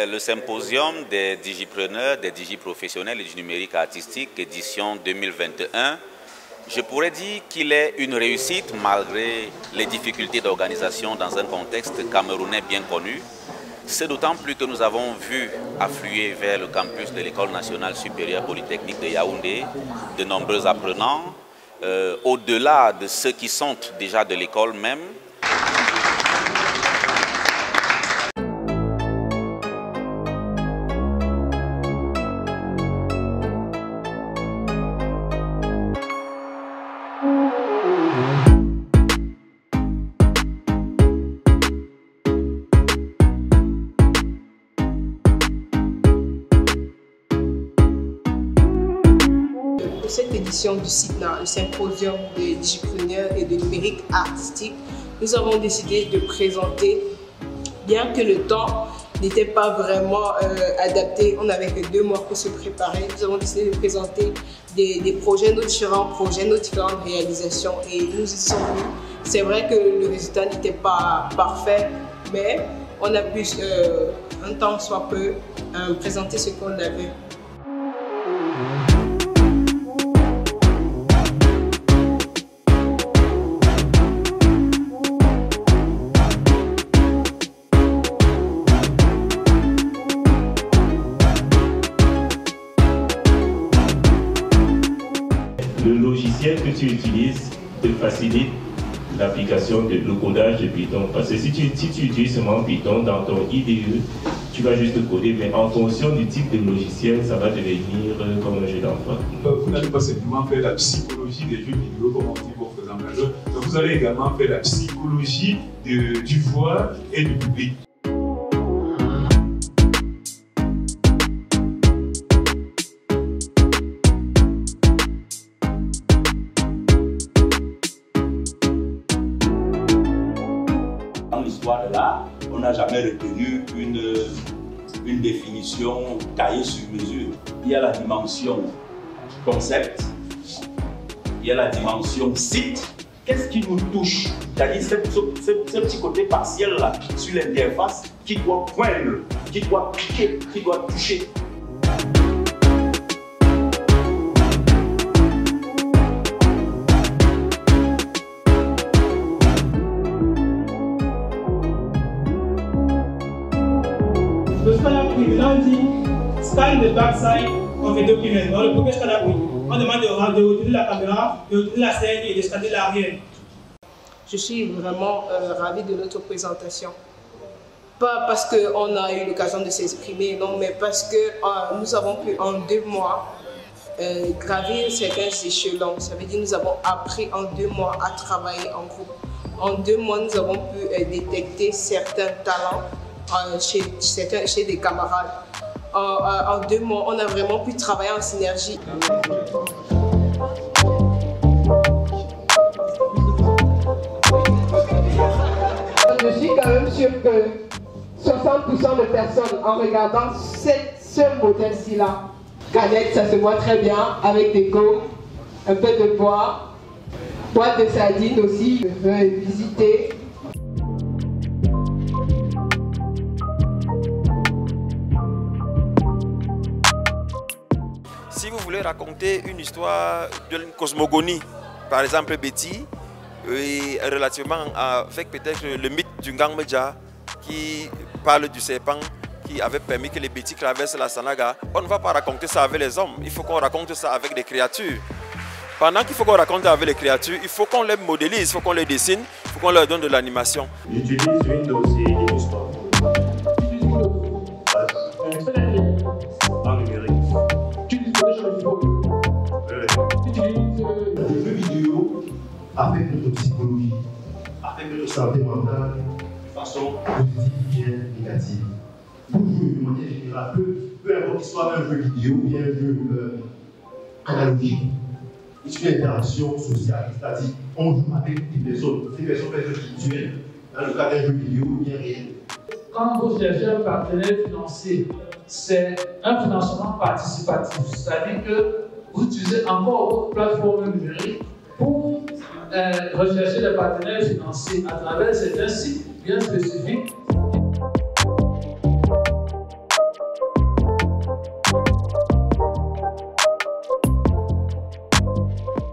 Le symposium des digipreneurs, des digiprofessionnels et du numérique artistique, édition 2021, je pourrais dire qu'il est une réussite malgré les difficultés d'organisation dans un contexte camerounais bien connu. C'est d'autant plus que nous avons vu affluer vers le campus de l'École nationale supérieure polytechnique de Yaoundé de nombreux apprenants, au-delà de ceux qui sont déjà de l'école même. Cette édition du CITNA, le symposium des digipreneurs et de numérique artistique, nous avons décidé de présenter, bien que le temps n'était pas vraiment adapté, on n'avait que 2 mois pour se préparer, nous avons décidé de présenter des projets, nos différents projets, nos différentes réalisations et nous y sommes venus. C'est vrai que le résultat n'était pas parfait, mais on a pu, un temps soit peu, présenter ce qu'on avait. Le logiciel que tu utilises te facilite l'application de l'encodage de Python. Parce que si tu utilises seulement Python dans ton IDE, tu vas juste coder, mais en fonction du type de logiciel, ça va devenir comme un jeu d'enfant. Vous n'allez pas simplement faire la psychologie des jeux vidéo comme on dit pour présenter un jeu, donc vous allez également faire la psychologie du joueur et du public. Dans l'histoire de l'art, on n'a jamais retenu une définition taillée sur mesure. Il y a la dimension concept, il y a la dimension site. Qu'est-ce qui nous touche? C'est-à-dire ce petit côté partiel-là sur l'interface qui doit poindre, qui doit piquer, qui doit toucher. Le scanner on dit scan the backside of a document. Dans le premier scanner on demande de retourner la caméra, de retourner la scène et de scanner l'arrière. Je suis vraiment ravie de notre présentation. Pas parce qu'on a eu l'occasion de s'exprimer, non, mais parce que nous avons pu en 2 mois gravir certains échelons. Ça veut dire que nous avons appris en 2 mois à travailler en groupe. En 2 mois, nous avons pu détecter certains talents chez des camarades. En 2 mois, on a vraiment pu travailler en synergie. Je suis quand même sûre que 60% de personnes, en regardant ce modèle-ci là, canette, ça se voit très bien, avec des gommes, un peu de bois, boîte de sardines aussi, je veux visiter. Si vous voulez raconter une histoire d'une cosmogonie, par exemple Betty, et relativement avec peut-être le mythe du Ngang Medja qui parle du serpent qui avait permis que les Betty traversent la Sanaga, on ne va pas raconter ça avec les hommes, il faut qu'on raconte ça avec des créatures. Pendant qu'il faut qu'on raconte avec les créatures, il faut qu'on les modélise, il faut qu'on les dessine, il faut qu'on leur donne de l'animation. J'utilise Windows et Illustrator. En numérique. Le jeu vidéo affecte notre psychologie, affecte notre santé mentale de façon positive et négative. Pour jouer de manière générale, peu importe qu'il soit un jeu vidéo ou bien un jeu analogique, c'est une interaction sociale, c'est-à-dire on joue avec des personnes, ces personnes peuvent être virtuelles, dans le cas d'un jeu vidéo bien réel. Quand vous cherchez un partenaire financier, c'est un financement participatif, c'est-à-dire que vous utilisez encore votre plateforme numérique pour rechercher des partenaires financiers à travers certains sites bien spécifiques.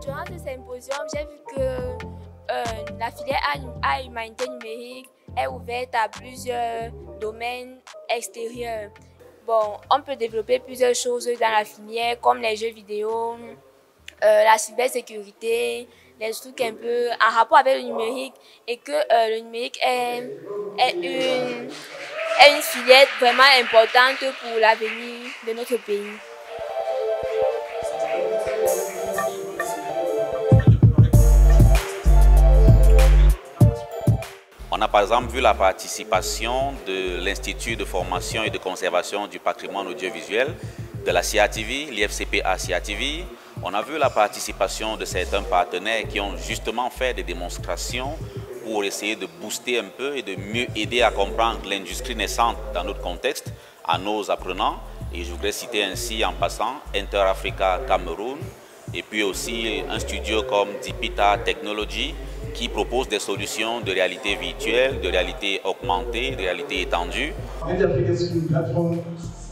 Durant ce symposium, j'ai vu que la filière à humanité numérique est ouverte à plusieurs domaines extérieurs. Bon, on peut développer plusieurs choses dans la filière comme les jeux vidéo, la cybersécurité, des trucs un peu en rapport avec le numérique et que le numérique est une filière vraiment importante pour l'avenir de notre pays. On a par exemple vu la participation de l'Institut de formation et de conservation du patrimoine audiovisuel, de la CIATV, l'IFCPA CIATV. On a vu la participation de certains partenaires qui ont justement fait des démonstrations pour essayer de booster un peu et de mieux aider à comprendre l'industrie naissante dans notre contexte à nos apprenants. Et je voudrais citer ainsi en passant Inter-Africa Cameroun et puis aussi un studio comme Dipita Technology qui propose des solutions de réalité virtuelle, de réalité augmentée, de réalité étendue. Inter-Africa, c'est une plateforme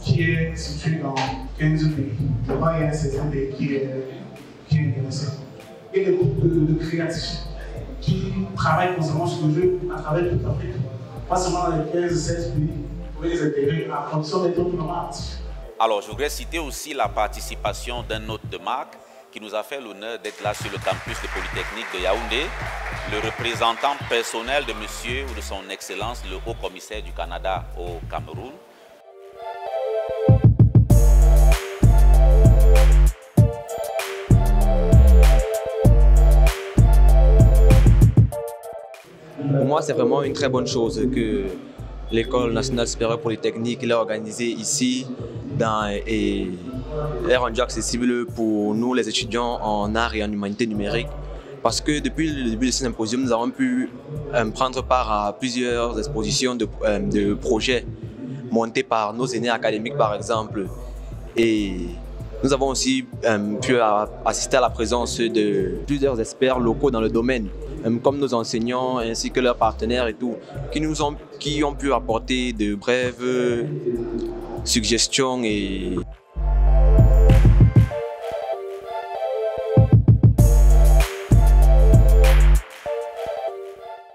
qui est située dans 15 pays. Devant, il y a un certain pays qui est intéressé. Et des groupes de créatifs qui travaillent constamment sur le jeu à travers toute l'Afrique. Pas seulement dans les 15-16 pays, vous pouvez les intégrer à condition d'être vraiment actifs. Alors, je voudrais citer aussi la participation d'un hôte de marque qui nous a fait l'honneur d'être là sur le campus de Polytechnique de Yaoundé, le représentant personnel de monsieur ou de son excellence, le haut commissaire du Canada au Cameroun. Pour moi, c'est vraiment une très bonne chose que l'École nationale supérieure polytechnique l'ait organisée ici et est rendue accessible pour nous, les étudiants en art et en humanité numérique. Parce que depuis le début de ce symposium, nous avons pu prendre part à plusieurs expositions de projets montés par nos aînés académiques, par exemple. Et nous avons aussi pu assister à la présence de plusieurs experts locaux dans le domaine, comme nos enseignants ainsi que leurs partenaires et tout, qui ont pu apporter de brèves suggestions et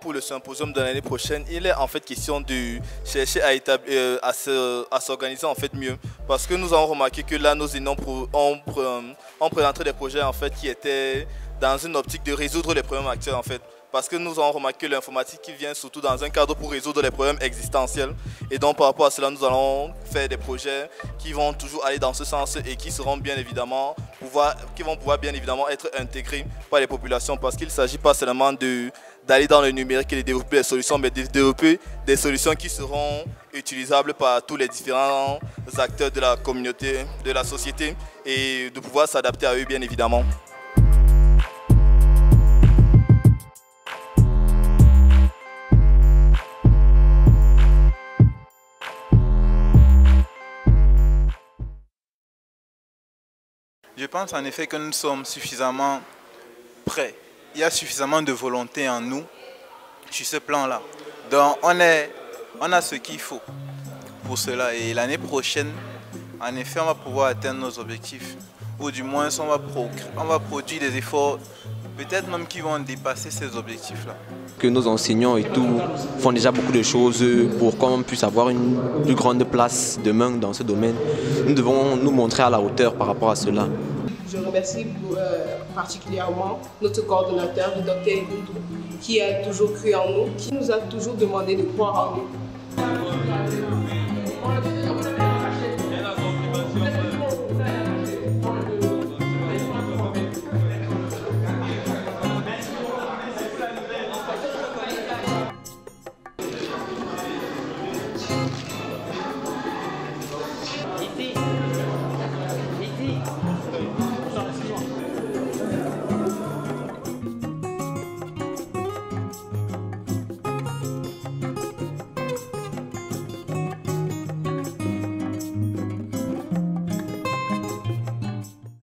pour le symposium de l'année prochaine, il est en fait question de chercher à s'organiser en fait mieux. Parce que nous avons remarqué que là, nos aînés ont présenté des projets en fait qui étaient dans une optique de résoudre les problèmes actuels en fait. Parce que nous avons remarqué que l'informatique vient surtout dans un cadre pour résoudre les problèmes existentiels. Et donc par rapport à cela, nous allons faire des projets qui vont toujours aller dans ce sens et qui seront bien évidemment pouvoir bien évidemment être intégrés par les populations. Parce qu'il ne s'agit pas seulement d'aller dans le numérique et de développer des solutions, mais de développer des solutions qui seront utilisables par tous les différents acteurs de la communauté, de la société, et de pouvoir s'adapter à eux bien évidemment. Je pense en effet que nous sommes suffisamment prêts. Il y a suffisamment de volonté en nous sur ce plan-là. Donc on a ce qu'il faut pour cela. Et l'année prochaine, en effet, on va pouvoir atteindre nos objectifs. Ou du moins, on va produire des efforts, peut-être même qui vont dépasser ces objectifs-là. Que nos enseignants et tout font déjà beaucoup de choses pour qu'on puisse avoir une plus grande place demain dans ce domaine. Nous devons nous montrer à la hauteur par rapport à cela. Je remercie particulièrement notre coordonnateur, le Dr Boudou, qui a toujours cru en nous, qui nous a toujours demandé de croire en nous.